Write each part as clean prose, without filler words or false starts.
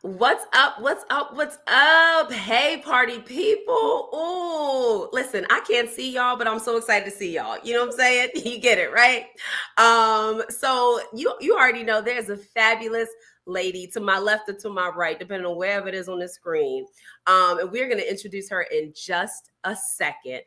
What's up? What's up? What's up? Hey, party people. Ooh, listen, I can't see y'all, but I'm so excited to see y'all. You know what I'm saying? You get it, right? So you already know there's a fabulous lady to my left or to my right, depending on wherever it is on the screen. And we're gonna introduce her in just a second.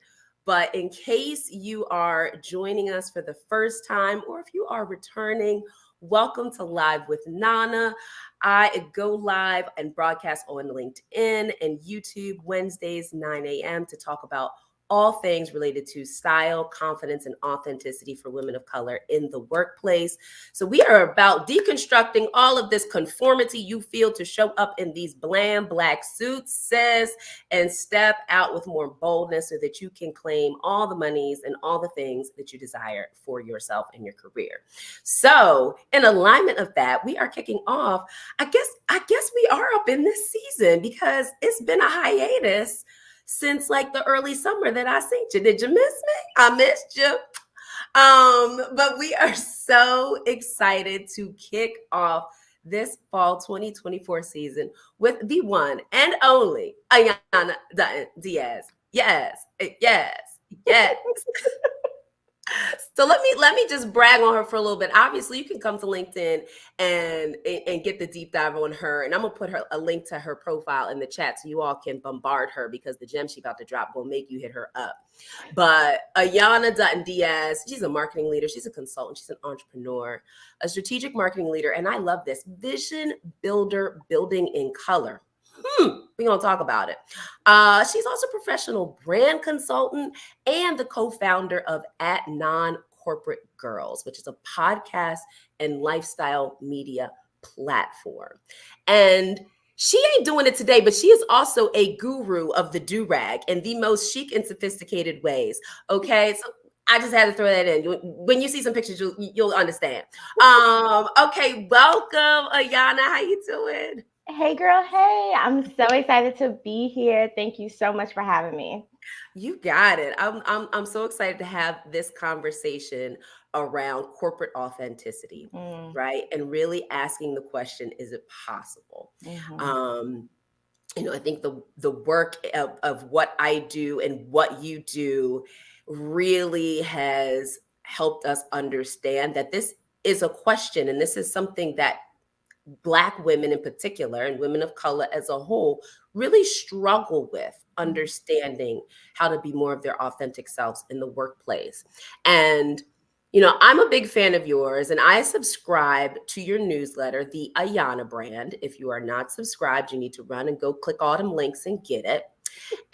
But in case you are joining us for the first time, or if you are returning, welcome to Live with Nana. I go live and broadcast on LinkedIn and YouTube Wednesdays, 9 a.m. to talk about all things related to style, confidence, and authenticity for women of color in the workplace. So we are about deconstructing all of this conformity you feel to show up in these bland black suits, sis, and step out with more boldness so that you can claim all the monies and all the things that you desire for yourself and your career. So in alignment of that, we are kicking off I guess we are up in this season because it's been a hiatus since like the early summer that I seen you. Did you miss me? I missed you. But we are so excited to kick off this fall 2024 season with the one and only Ayana Diaz. Yes, yes, yes. So let me just brag on her for a little bit. Obviously, you can come to LinkedIn and get the deep dive on her. And I'm gonna put a link to her profile in the chat so you all can bombard her because the gem she about to drop will make you hit her up. But Ayana Dutton Diaz, she's a marketing leader, she's a consultant, she's an entrepreneur, a strategic marketing leader, and I love this vision builder, building in color. We're gonna talk about it. She's also a professional brand consultant and the co-founder of At Non Corporate Girls, which is a podcast and lifestyle media platform. And she ain't doing it today, but she is also a guru of the do-rag in the most chic and sophisticated ways. Okay, so I just had to throw that in. When you see some pictures, you'll understand. Okay, welcome, Ayana. How you doing? Hey girl, hey, I'm so excited to be here. Thank you so much for having me. You got it. I'm so excited to have this conversation around corporate authenticity, Mm, right? And really asking the question, is it possible? hmm Um, I think the work of what I do and what you do really has helped us understand that this is a question and this is something that Black women in particular and women of color as a whole really struggle with understanding how to be more of their authentic selves in the workplace. And I'm a big fan of yours, and I subscribe to your newsletter, the Ayana brand. If you are not subscribed, you need to run and go click all them links and get it.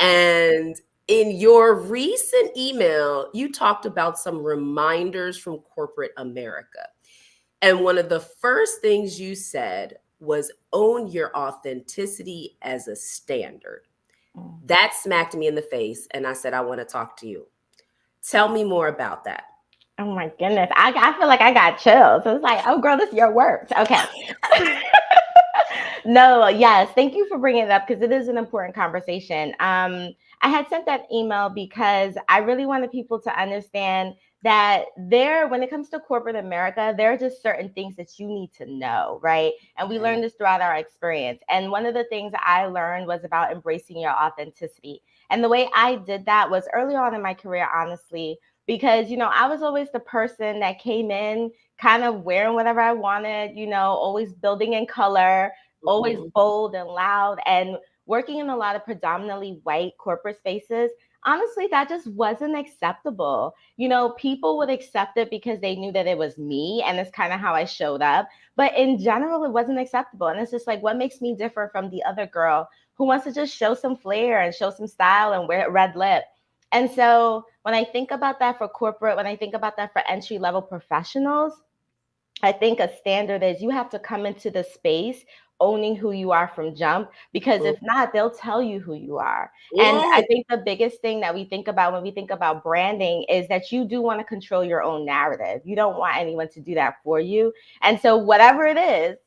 And in your recent email, you talked about some reminders from corporate America. And one of the first things you said was own your authenticity as a standard. mm. That smacked me in the face. And I said, I want to talk to you. Tell me more about that. Oh my goodness, I feel like I got chills. It's like, oh girl, this is your words. Okay. No, yes, thank you for bringing it up because it is an important conversation. I had sent that email because I really wanted people to understand that when it comes to corporate America, there are just certain things that you need to know, right? And we Right. learned this throughout our experience. And one of the things I learned was about embracing your authenticity. And the way I did that was early on in my career, honestly, because, I was always the person that came in kind of wearing whatever I wanted, always building in color, always Mhm. bold and loud, and working in a lot of predominantly white corporate spaces. Honestly, that just wasn't acceptable. People would accept it because they knew that it was me and it's kind of how I showed up. But in general, it wasn't acceptable. And it's just like, what makes me different from the other girl who wants to just show some flair and show some style and wear a red lip? And so when I think about that for corporate, when I think about that for entry level professionals, I think a standard is you have to come into the space owning who you are from jump, because if not, they'll tell you who you are. And Mhm. I think the biggest thing that we think about when we think about branding is that you do want to control your own narrative. You don't want anyone to do that for you. And so whatever it is,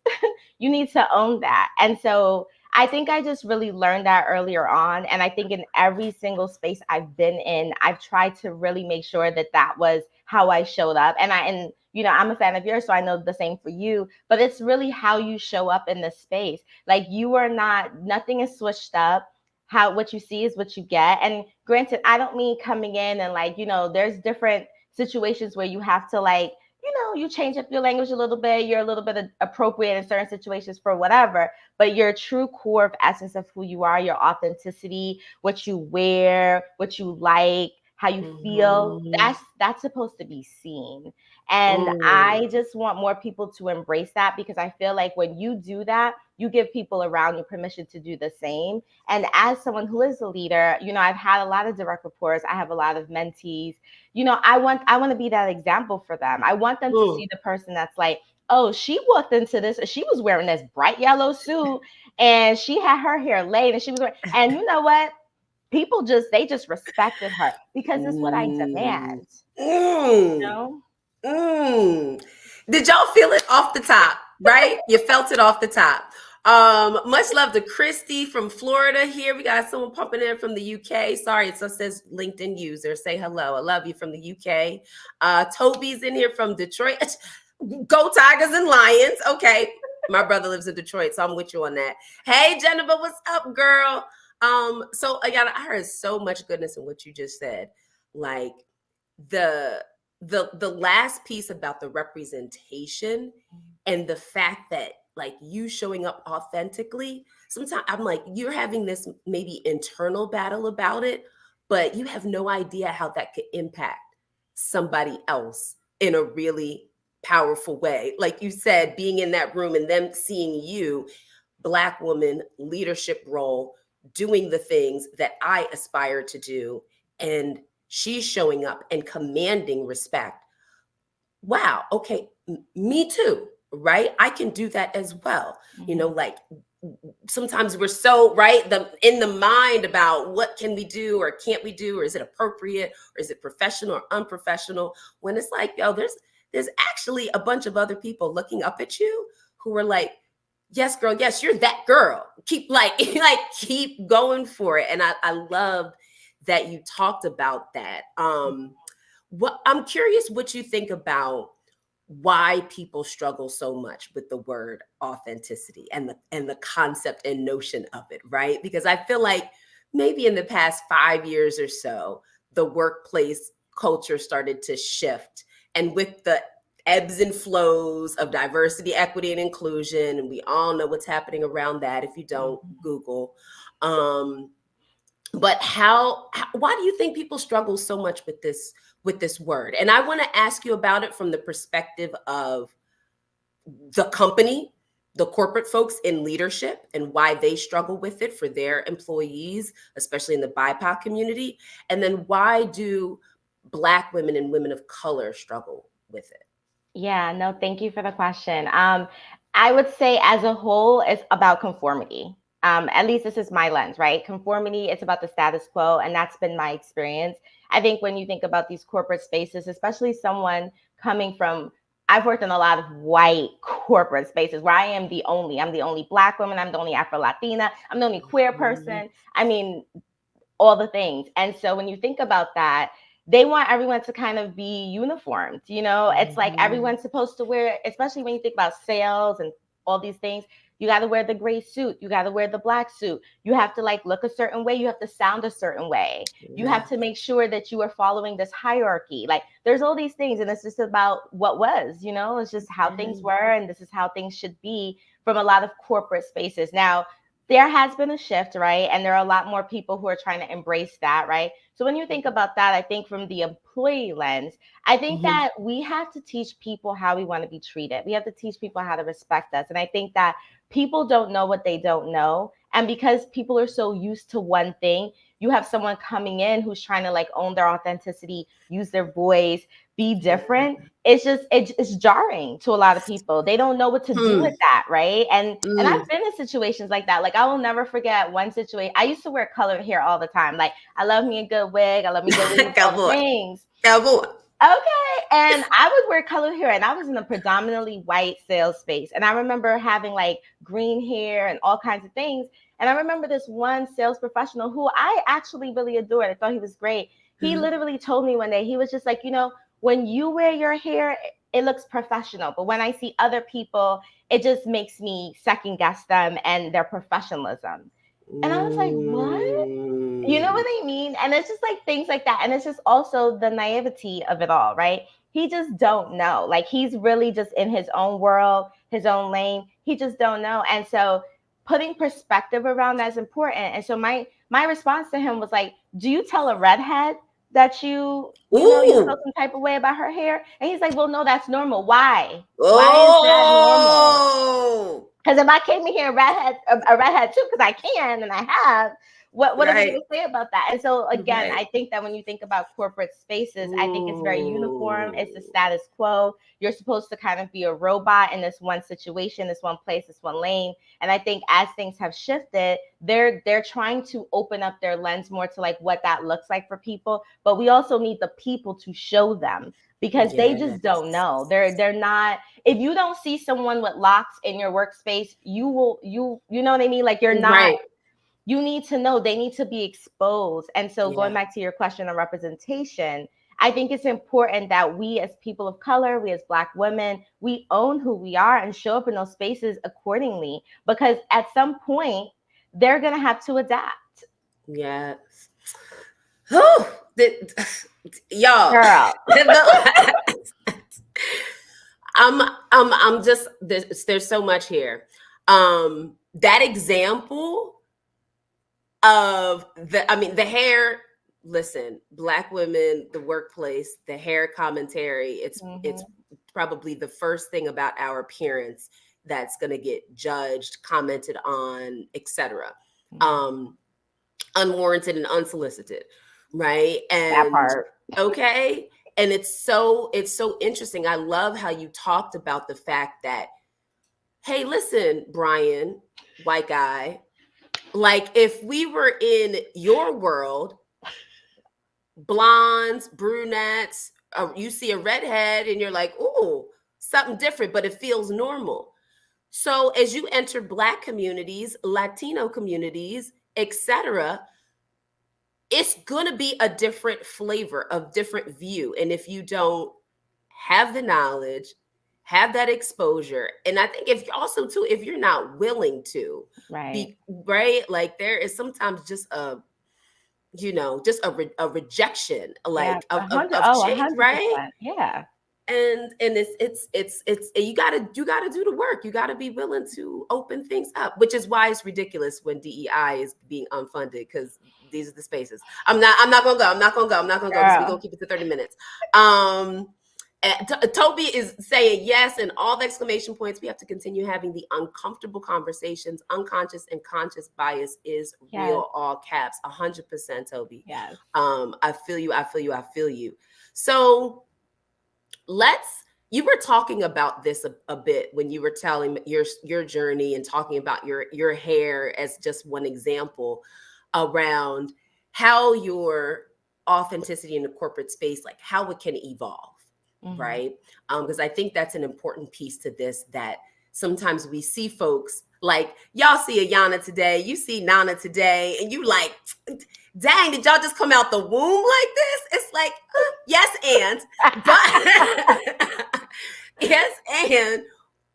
you need to own that. And so I think I just really learned that earlier on. And I think in every single space I've been in, I've tried to really make sure that that was how I showed up. And I'm a fan of yours, so I know the same for you, but it's really how you show up in this space. Like you are not, nothing is switched up. What you see is what you get. And granted, I don't mean coming in and like, there's different situations where you have to like, you change up your language a little bit. You're a little bit appropriate in certain situations for whatever, but your true core of essence of who you are, your authenticity, what you wear, what you like, how you feel, that's supposed to be seen. And I just want more people to embrace that, because I feel like when you do that, you give people around you permission to do the same. And as someone who is a leader, I've had a lot of direct reports. I have a lot of mentees. I want to be that example for them. I want them to see the person that's like, oh, she walked into this, she was wearing this bright yellow suit and she had her hair laid and she was wearing, and you know what? People they just respected her because it's what I demand. Did y'all feel it off the top, right? You felt it off the top. Much love to Christy from Florida here. We got someone pumping in from the UK. Sorry, it says LinkedIn user. Say hello. I love you from the UK. Toby's in here from Detroit. Go Tigers and Lions. Okay. My brother lives in Detroit, so I'm with you on that. Hey, Jennifer, what's up, girl? So again, I heard so much goodness in what you just said. Like the last piece about the representation and the fact that like you showing up authentically, sometimes I'm like, you're having this maybe internal battle about it, but you have no idea how that could impact somebody else in a really powerful way. Like you said, being in that room and them seeing you, Black woman, leadership role, doing the things that I aspire to do, and she's showing up and commanding respect. Wow, okay, me too, right? I can do that as well. Like sometimes we're so in the mind about what can we do or can't we do, or is it appropriate, or is it professional or unprofessional, when it's like, yo, there's actually a bunch of other people looking up at you who are like, yes, girl, yes, you're that girl. Keep keep going for it. And I love that you talked about that. I'm curious what you think about why people struggle so much with the word authenticity and the concept and notion of it, right? Because I feel like maybe in the past 5 years or so, the workplace culture started to shift. And with the ebbs and flows of diversity, equity, and inclusion, and we all know what's happening around that. If you don't, Google. But why do you think people struggle so much with this word? And I want to ask you about it from the perspective of the company, the corporate folks in leadership, and why they struggle with it for their employees, especially in the BIPOC community. And then why do Black women and women of color struggle with it? Yeah, no, thank you for the question. I would say as a whole, it's about conformity. At least this is my lens, right? Conformity, it's about the status quo, and that's been my experience. I think when you think about these corporate spaces, especially someone coming from, I've worked in a lot of white corporate spaces where I'm the only Black woman, I'm the only Afro-Latina, I'm the only queer person. I mean, all the things. And so when you think about that, they want everyone to kind of be uniformed. It's like everyone's supposed to wear, especially when you think about sales and all these things, you got to wear the gray suit. You got to wear the Black suit. You have to look a certain way. You have to sound a certain way. You have to make sure that you are following this hierarchy. There's all these things, and it's just about what was, it's just how things were. And this is how things should be from a lot of corporate spaces. Now, there has been a shift, right? And there are a lot more people who are trying to embrace that, right? So when you think about that, I think from the employee lens, I think that we have to teach people how we want to be treated. We have to teach people how to respect us. And I think that people don't know what they don't know. And because people are so used to one thing, you have someone coming in who's trying to own their authenticity, use their voice, be different. It's jarring to a lot of people. They don't know what to do with that, right? And I've been in situations like that. I will never forget one situation. I used to wear colored hair all the time. I love me a good wig. I love me good things. Okay. And I would wear colored hair, and I was in a predominantly white sales space. And I remember having like green hair and all kinds of things. And I remember this one sales professional who I actually really adored. I thought he was great. He Mhm. literally told me one day, he was just like, when you wear your hair, it looks professional. But when I see other people, it just makes me second guess them and their professionalism. And I was like, what? You know what Mm. I mean? And it's just like things like that. And it's just also the naivety of it all, right? He just don't know. Like he's really just in his own world, his own lane. He just don't know. And so putting perspective around that is important. And so my response to him was like, do you tell a redhead that you feel Ooh. some type of way about her hair? And he's like, well, no, that's normal. Why? Why is that normal? Oh. Because if I came in here a redhead too, because I can and I have, what are we going Right. to say about that? And so again, Right. I think that when you think about corporate spaces, I think it's very uniform. It's the Ooh. status quo. You're supposed to kind of be a robot in this one situation, this one place, this one lane. And I think as things have shifted, they're trying to open up their lens more to like what that looks like for people. But we also need the people to show them because they just don't Yes. know. They're not, if you don't see someone with locks in your workspace, you know what I mean? Like you're not, Right. you need to know, they need to be exposed. And so going Yeah. back to your question on representation, I think it's important that we as people of color, we as Black women, we own who we are and show up in those spaces accordingly, because at some point they're going to have to adapt. Yes. Whew. Y'all. Girl. I'm just there's so much here. That example of the hair, listen, Black women, the workplace, the hair commentary, it's Mhm. probably the first thing about our appearance that's going to get judged, commented on, etc. Mhm. um Unwarranted and unsolicited, right? That And part. okay, and it's so interesting. I love how you talked about the fact that, hey, listen, Brian, white guy, like if we were in your world, blondes, brunettes, you see a redhead and you're like, ooh, something different, but it feels normal. So as you enter Black communities, Latino communities, etc., it's going to be a different flavor, a different view. And if you don't have the knowledge, have that exposure, and I think if also too, if you're not willing to Right. be right, like there is sometimes just a rejection, Yeah. like A hundred. of Oh, change, right? 100%. Yeah. And it's you gotta do the work. You gotta be willing to open things up, which is why it's ridiculous when DEI is being unfunded, because these are the spaces. I'm not gonna go. I'm not gonna go because we're gonna Girl. keep it to 30 minutes. um and Toby is saying yes, and all the exclamation points. We have to continue having the uncomfortable conversations. Unconscious and conscious bias is Yes. real, all caps. 100%, Toby. Yes. I feel you. I feel you. I feel you. So you were talking about this a bit when you were telling your journey and talking about your hair as just one example around how your authenticity in the corporate space, like how it can evolve, Hmm. right? Because I think that's an important piece to this, that sometimes we see folks like, y'all see Ayana today, you see Nana today, and you like, dang, did y'all just come out the womb like this? It's like, yes, and but yes, and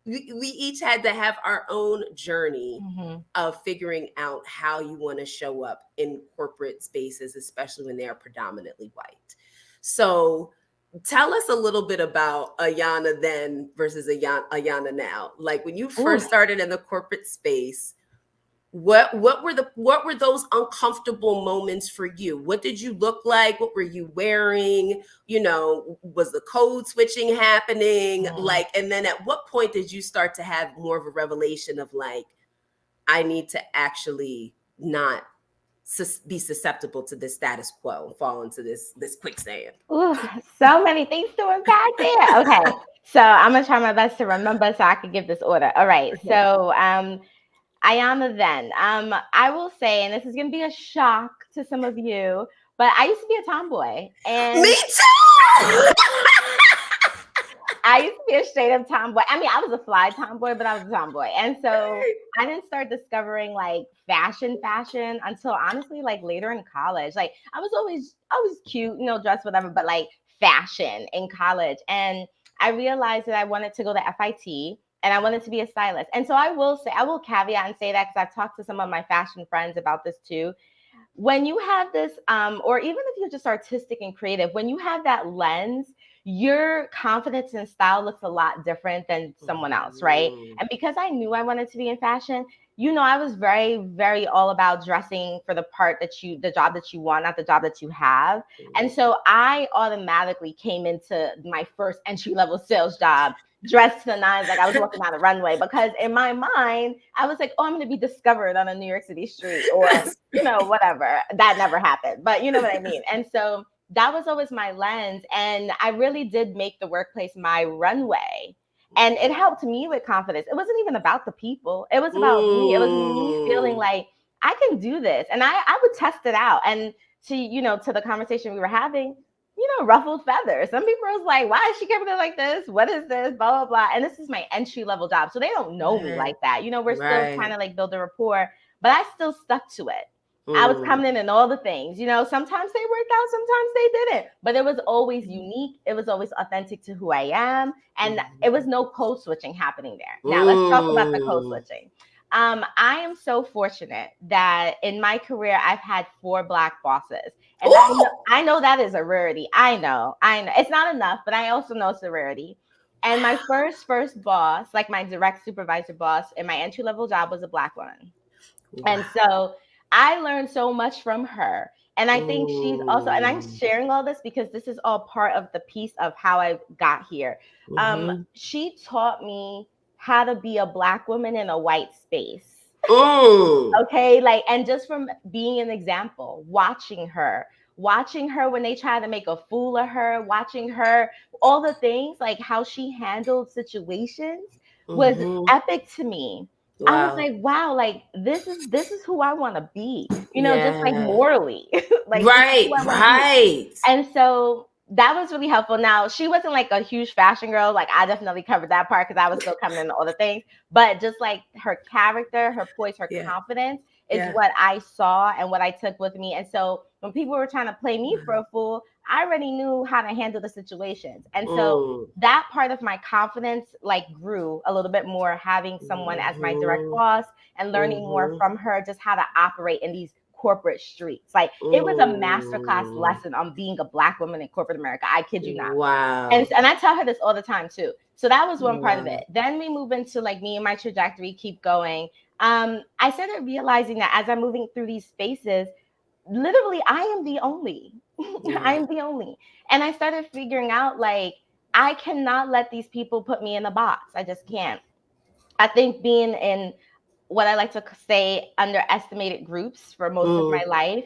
we each had to have our own journey Hmm. of figuring out how you want to show up in corporate spaces, especially when they are predominantly white. So tell us a little bit about Ayana then versus Ayana now. Like when you Ooh. first started in the corporate space, what were those uncomfortable moments for you? What did you look like? What were you wearing? Was the code switching happening? Mm. Like, and then at what point did you start to have more of a revelation of like, I need to actually not be susceptible to this status quo, fall into this quicksand? Ooh, so many things to unpack there. Okay. So I'm gonna try my best to remember so I can give this order. All right. Okay. So Ayana then. I will say, and this is gonna be a shock to some of you, But I used to be a tomboy, and Me too. I used to be a straight up tomboy. I mean, I was a fly tomboy, but I was a tomboy. And so I didn't start discovering like fashion until honestly like later in college. Like I was always cute, dressed whatever, but like fashion in college. And I realized that I wanted to go to FIT and I wanted to be a stylist. And so I will caveat and say that because I've talked to some of my fashion friends about this too. When you have this, or even if you're just artistic and creative, when you have that lens, your confidence and style looks a lot different than someone else, right? And because I knew I wanted to be in fashion, I was very, very all about dressing for the job that you want, not the job that you have. And so I automatically came into my first entry level sales job dressed to the nines, like I was walking down the runway, because in my mind, I was like, oh, I'm going to be discovered on a New York City street, or, whatever. That never happened, but you know what I mean? And so that was always my lens. And I really did make the workplace my runway. And it helped me with confidence. It wasn't even about the people. It was about me. It was me feeling like I can do this. And I would test it out. And to the conversation we were having, ruffled feathers. Some people was like, why is she coming in like this? What is this? Blah, blah, blah. And this is my entry level job. So they don't know me like that. We're still trying to like build a rapport, but I still stuck to it. I was coming in all the things, sometimes they worked out, sometimes they didn't, but it was always unique. It was always authentic to who I am. And it was no code switching happening there. Now let's talk about the code switching. I am so fortunate that in my career, I've had 4 Black bosses. And I know that is a rarity. I know. It's not enough, but I also know it's a rarity. And my first boss, like my direct supervisor boss in my entry level job, was a Black woman. Wow. And so I learned so much from her. And I think she's also, and I'm sharing all this because this is all part of the piece of how I got here. She taught me how to be a Black woman in a white space. Okay. And just from being an example, watching her when they try to make a fool of her, watching her, all the things, like how she handled situations was epic to me. Wow. I was like, wow, like this is who I want to be, just like morally. Right. And so that was really helpful. Now, she wasn't like a huge fashion girl. Like I definitely covered that part because I was still coming into all the things. But just like her character, her poise, her confidence is what I saw and what I took with me. And so when people were trying to play me for a fool, I already knew how to handle the situations. And so that part of my confidence like grew a little bit more, having someone as my direct boss and learning more from her, just how to operate in these corporate streets. Like it was a masterclass lesson on being a Black woman in corporate America. I kid you not. Wow. And I tell her this all the time too. So that was one part of it. Then we move into like me and my trajectory keep going. I started realizing that as I'm moving through these spaces, literally I am the only. I am the only. And I started figuring out like I cannot let these people put me in a box. I just can't. I think being in what I like to say underestimated groups for most of my life,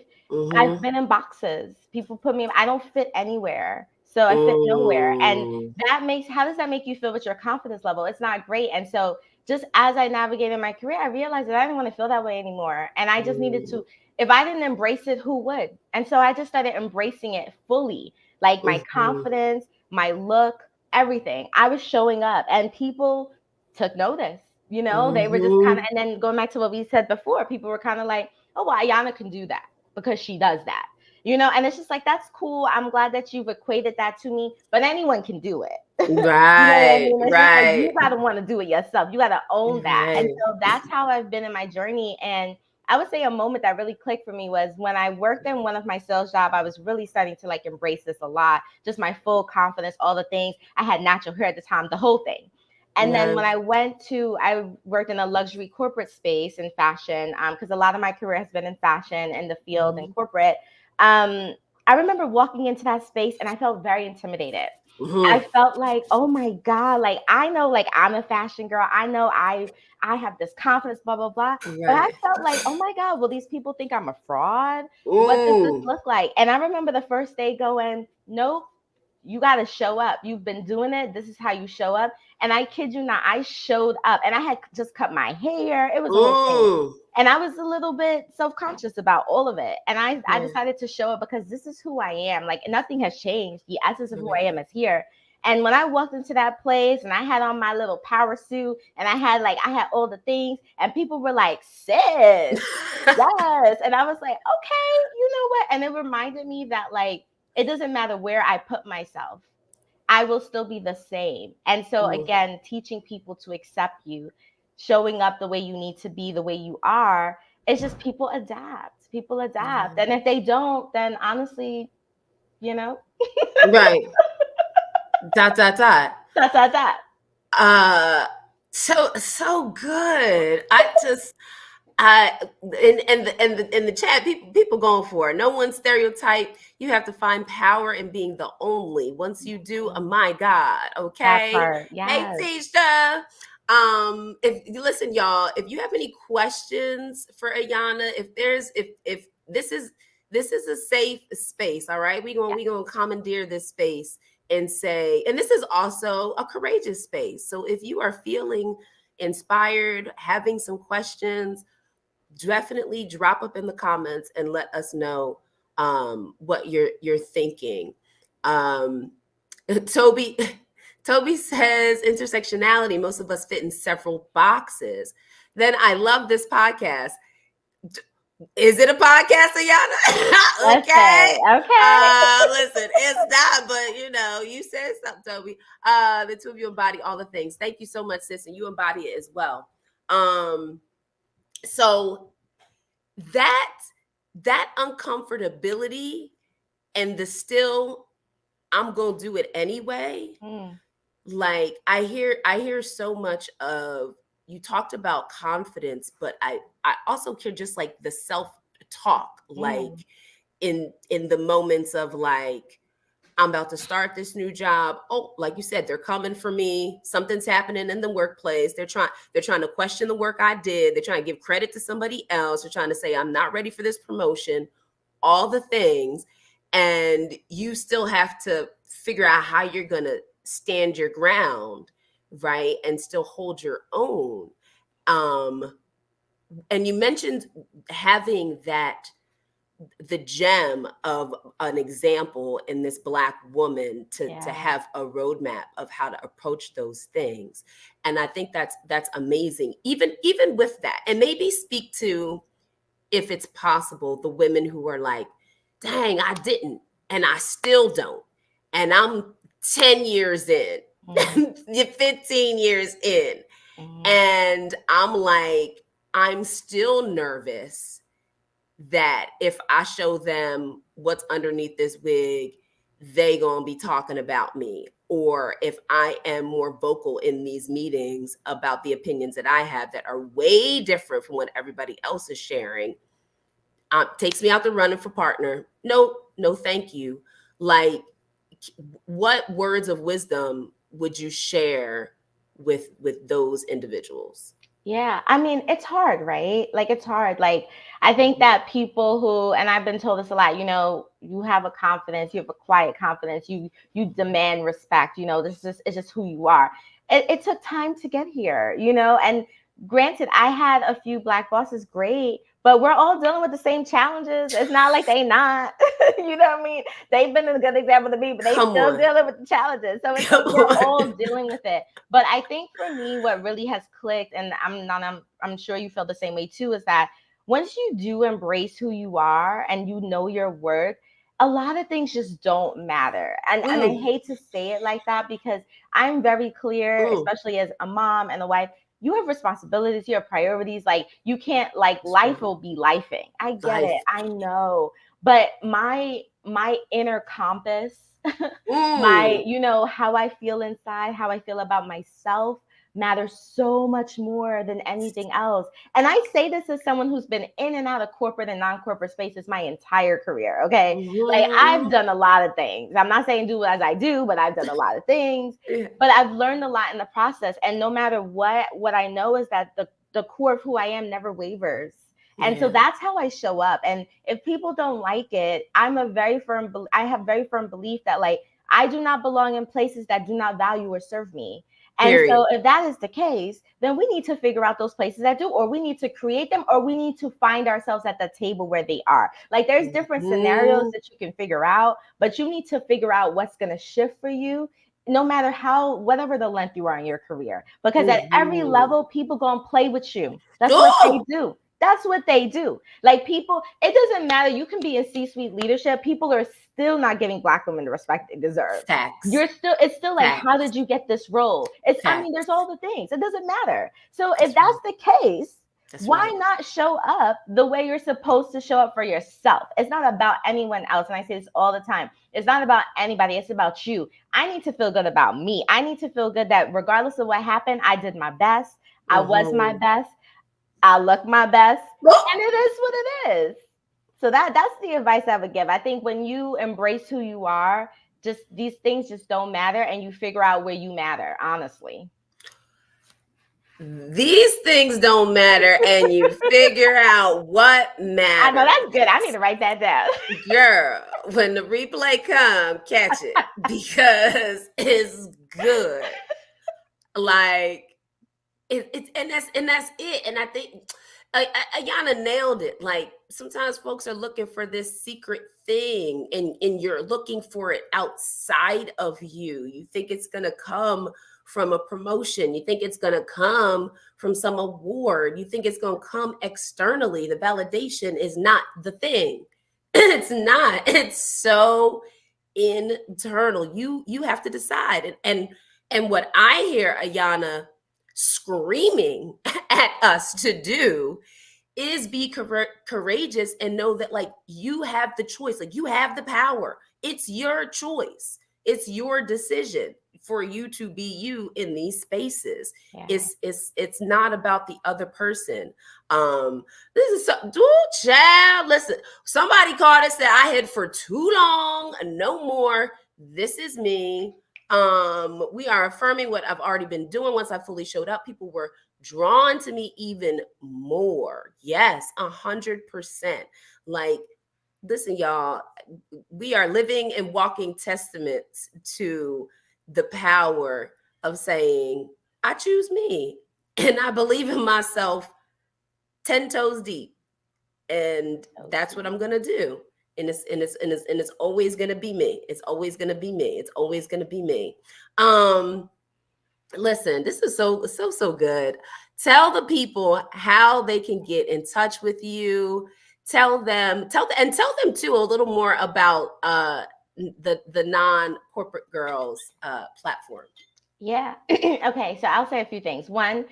I've been in boxes. People put me, I don't fit anywhere. So I fit nowhere. And how does that make you feel with your confidence level? It's not great. And so just as I navigated my career, I realized that I didn't want to feel that way anymore. And I just needed to, if I didn't embrace it, who would? And so I just started embracing it fully, like my confidence, my look, everything. I was showing up and people took notice. They were just kind of, and then going back to what we said before, people were kind of like, oh, well, Ayana can do that because she does that, and it's just like, that's cool. I'm glad that you've equated that to me, but anyone can do it. Right. Right. Like, you got to want to do it yourself. You got to own that. And so that's how I've been in my journey. And I would say a moment that really clicked for me was when I worked in one of my sales jobs. I was really starting to like embrace this a lot, just my full confidence, all the things. I had natural hair at the time, the whole thing. And then when I worked in a luxury corporate space in fashion, because a lot of my career has been in fashion in the field and corporate. I remember walking into that space and I felt very intimidated. I felt like, oh my God, like I know, like I'm a fashion girl. I know I have this confidence, blah, blah, blah. Right. But I felt like, oh my God, will these people think I'm a fraud? What does this look like? And I remember the first day going, nope. You got to show up. You've been doing it. This is how you show up. And I kid you not, I showed up and I had just cut my hair. It was a whole thing. Mm. And I was a little bit self-conscious about all of it. And I Yeah. decided to show up because this is who I am. Like nothing has changed. The essence of who I Right. am is here. And when I walked into that place and I had on my little power suit and I had all the things and people were like, sis, yes. And I was like, okay, you know what? And it reminded me that like, it doesn't matter where I put myself, I will still be the same. And so Mm. again, teaching people to accept you, showing up the way you need to be, the way you are, it's just people adapt. People adapt. Yeah. And if they don't, then honestly, you know, Right. Dot, dot, dot. that's that. So good. In the chat, people going for it. No one stereotype. You have to find power in being the only. Once you do, oh my God, That okay. part, Hey, yes. Tisha. If you listen, y'all, if you have any questions for Ayana, if this is a safe space, all right. We gonna commandeer this space and say, and this is also a courageous space. So if you are feeling inspired, having some questions, definitely drop up in the comments and let us know what you're thinking. Toby Toby says intersectionality, most of us fit in several boxes. Then I love this podcast. Is it a podcast, Ayana? Okay. Listen, it's not, but you said something, Toby. The two of you embody all the things. Thank you so much, sis, and you embody it as well. So that uncomfortability and the still, I'm gonna do it anyway. Like I hear so much of, you talked about confidence, but I also hear just like the self-talk, like in the moments of like, I'm about to start this new job. Oh, like you said, they're coming for me. Something's happening in the workplace. They're trying to question the work I did. They're trying to give credit to somebody else. They're trying to say I'm not ready for this promotion. All the things, and you still have to figure out how you're going to stand your ground, right, and still hold your own. And you mentioned having the gem of an example in this Black woman to have a roadmap of how to approach those things. And I think that's amazing. Even with that, and maybe speak to, if it's possible, the women who are like, dang, I didn't, and I still don't. And I'm 10 years in, 15 years in. And I'm like, I'm still nervous that if I show them what's underneath this wig, they gonna be talking about me. Or if I am more vocal in these meetings about the opinions that I have that are way different from what everybody else is sharing, takes me out the running for partner. No, thank you. Like, what words of wisdom would you share with those individuals? Yeah, I mean, it's hard, right? Like, it's hard. Like, I think that people who, and I've been told this a lot, you have a confidence, you have a quiet confidence, you demand respect, it's just who you are. It took time to get here, and granted, I had a few Black bosses, great, but we're all dealing with the same challenges. It's not like they not, you know what I mean? They've been a good example to me, but they still dealing with the challenges. So it's like we're all dealing with it. But I think for me, what really has clicked, and I'm sure you feel the same way too, is that once you do embrace who you are and you know your worth, a lot of things just don't matter. And I hate to say it like that because I'm very clear, especially as a mom and a wife, you have responsibilities, you have priorities. Like, you can't, like, life will be lifing. I get it. I know. But my inner compass, my, how I feel inside, how I feel about myself matters so much more than anything else. And I say this as someone who's been in and out of corporate and non-corporate spaces my entire career. Okay. Like, I've done a lot of things. I'm not saying do as I do, but I've done a lot of things. But I've learned a lot in the process. And no matter what I know is that the core of who I am never wavers. And so that's how I show up. And if people don't like it, I have very firm belief that, like, I do not belong in places that do not value or serve me. And Period. so if that is the case, then we need to figure out those places that do, or we need to create them, or we need to find ourselves at the table where they are. Like there's different scenarios that you can figure out, but you need to figure out what's going to shift for you, no matter how, whatever the length you are in your career. Because at every level, people going to play with you. That's what they do. That's what they do. Like people, it doesn't matter. You can be in C-suite leadership. People are still not giving Black women the respect they deserve. Facts. It's still like, Facts. how did you get this role? I mean, there's all the things. It doesn't matter. So if that's the case, why not show up the way you're supposed to show up for yourself? It's not about anyone else. And I say this all the time. It's not about anybody. It's about you. I need to feel good about me. I need to feel good that regardless of what happened, I did my best. I was my best. I look my best. And it is what it is. So that's the advice I would give. I think when you embrace who you are, just these things just don't matter, and you figure out where you matter, honestly. These things don't matter, and you figure out what matters. I know, that's good. I need to write that down. Girl, when the replay come, catch it, because it's good. Like it's and that's it. And I think Ayana nailed it. Like sometimes folks are looking for this secret thing, and you're looking for it outside of you. You think it's gonna come from a promotion. You think it's going to come from some award. You think it's going to come externally. The validation is not the thing. It's not. It's so internal. You have to decide. And what I hear Ayana screaming at us to do is be courageous and know that like you have the choice. Like you have the power. It's your choice. It's your decision for you to be you in these spaces. Yeah. It's not about the other person. This is child. Listen, somebody called and said I hid for too long. No more. This is me. We are affirming what I've already been doing. Once I fully showed up, people were drawn to me even more. Yes, 100%. Like, listen, y'all, we are living and walking testaments to the power of saying, I choose me and I believe in myself 10 toes deep. And that's what I'm going to do. And it's always going to be me. It's always going to be me. It's always going to be me. Listen, this is so good. Tell the people how they can get in touch with you. Tell them too a little more about the non-corporate girls platform. Yeah. Okay. So I'll say a few things. One,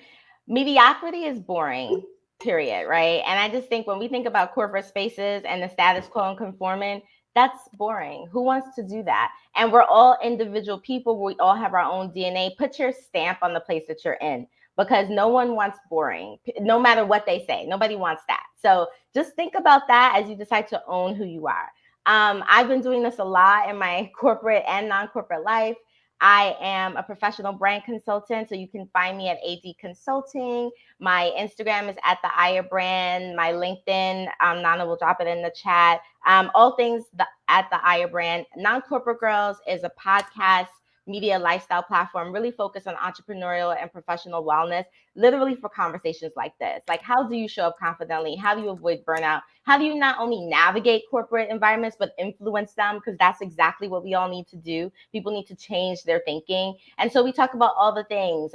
mediocrity is boring, period. Right. And I just think when we think about corporate spaces and the status quo and conforming, that's boring. Who wants to do that? And we're all individual people. We all have our own DNA. Put your stamp on the place that you're in, because no one wants boring, no matter what they say. Nobody wants that. So just think about that as you decide to own who you are. I've been doing this a lot in my corporate and non-corporate life. I am a professional brand consultant, so you can find me at AD Consulting. My Instagram is at the Aya Brand. My LinkedIn, Nana will drop it in the chat. All things at the Aya Brand. Non-Corporate Girls is a podcast media lifestyle platform really focused on entrepreneurial and professional wellness, literally for conversations like this. Like, how do you show up confidently? How do you avoid burnout? How do you not only navigate corporate environments, but influence them? Because that's exactly what we all need to do. People need to change their thinking. And so we talk about all the things.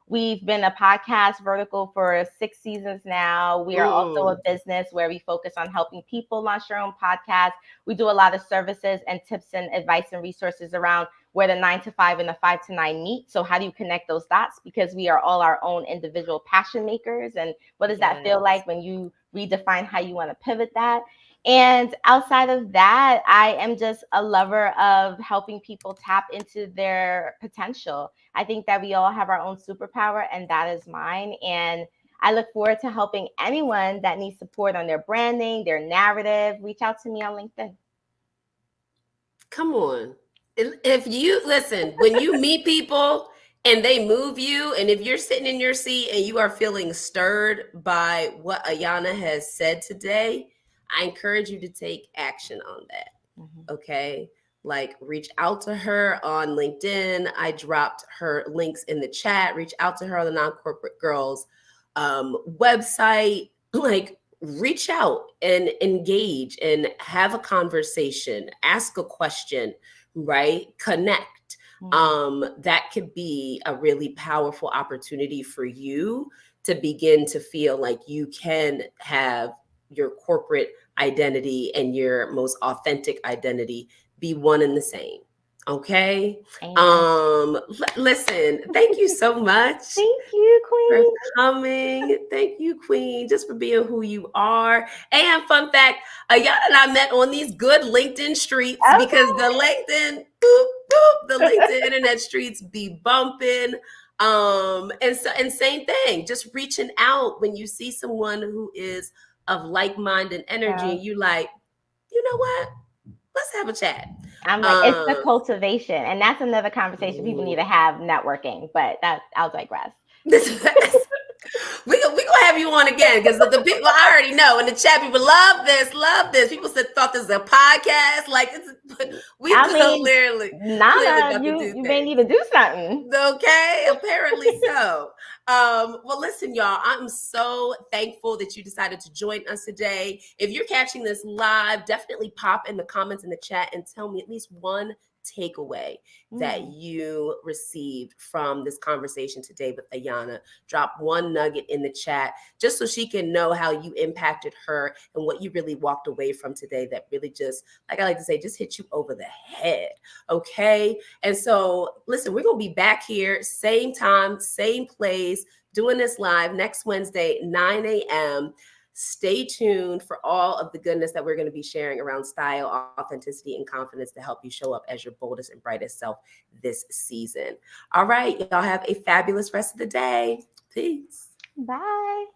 We've been a podcast vertical for 6 seasons now. We are also a business where we focus on helping people launch their own podcast. We do a lot of services and tips and advice and resources around where the 9 to 5 and the 5 to 9 meet. So how do you connect those dots? Because we are all our own individual passion makers. And what does that feel like when you redefine how you want to pivot that? And outside of that, I am just a lover of helping people tap into their potential. I think that we all have our own superpower, and that is mine. And I look forward to helping anyone that needs support on their branding, their narrative. Reach out to me on LinkedIn. Come on. If you listen, when you meet people and they move you, and if you're sitting in your seat and you are feeling stirred by what Ayana has said today, I encourage you to take action on that. Okay. like reach out to her on LinkedIn. I dropped her links in the chat. Reach out to her on the Non-Corporate Girls website. Like, reach out and engage and have a conversation, ask a question, right? Connect. That could be a really powerful opportunity for you to begin to feel like you can have your corporate identity and your most authentic identity be one and the same. Okay. Listen, thank you so much Thank you, for Queen. coming. Thank you, Queen, just for being who you are. And fun fact, Ayana and I met on these good LinkedIn streets because the LinkedIn, boop, boop, the LinkedIn internet streets be bumping. And same thing, just reaching out when you see someone who is of like-minded energy, and you like, you know what? Let's have a chat. I'm like, it's the cultivation. And that's another conversation people need to have, networking. But I'll digress. We gonna have you on again because the people I already know in the chat, people love this. People thought this was a podcast. Like, clearly Nana, you may need to do something. Okay, apparently so. Well, listen, y'all, I'm so thankful that you decided to join us today. If you're catching this live, definitely pop in the comments in the chat and tell me at least one takeaway that you received from this conversation today with Ayana. Drop one nugget in the chat just so she can know how you impacted her and what you really walked away from today that really just, like I like to say, just hit you over the head. Okay. And so listen, we're going to be back here, same time, same place, doing this live next Wednesday, 9 a.m. Stay tuned for all of the goodness that we're going to be sharing around style, authenticity, and confidence to help you show up as your boldest and brightest self this season. All right. Y'all have a fabulous rest of the day. Peace. Bye.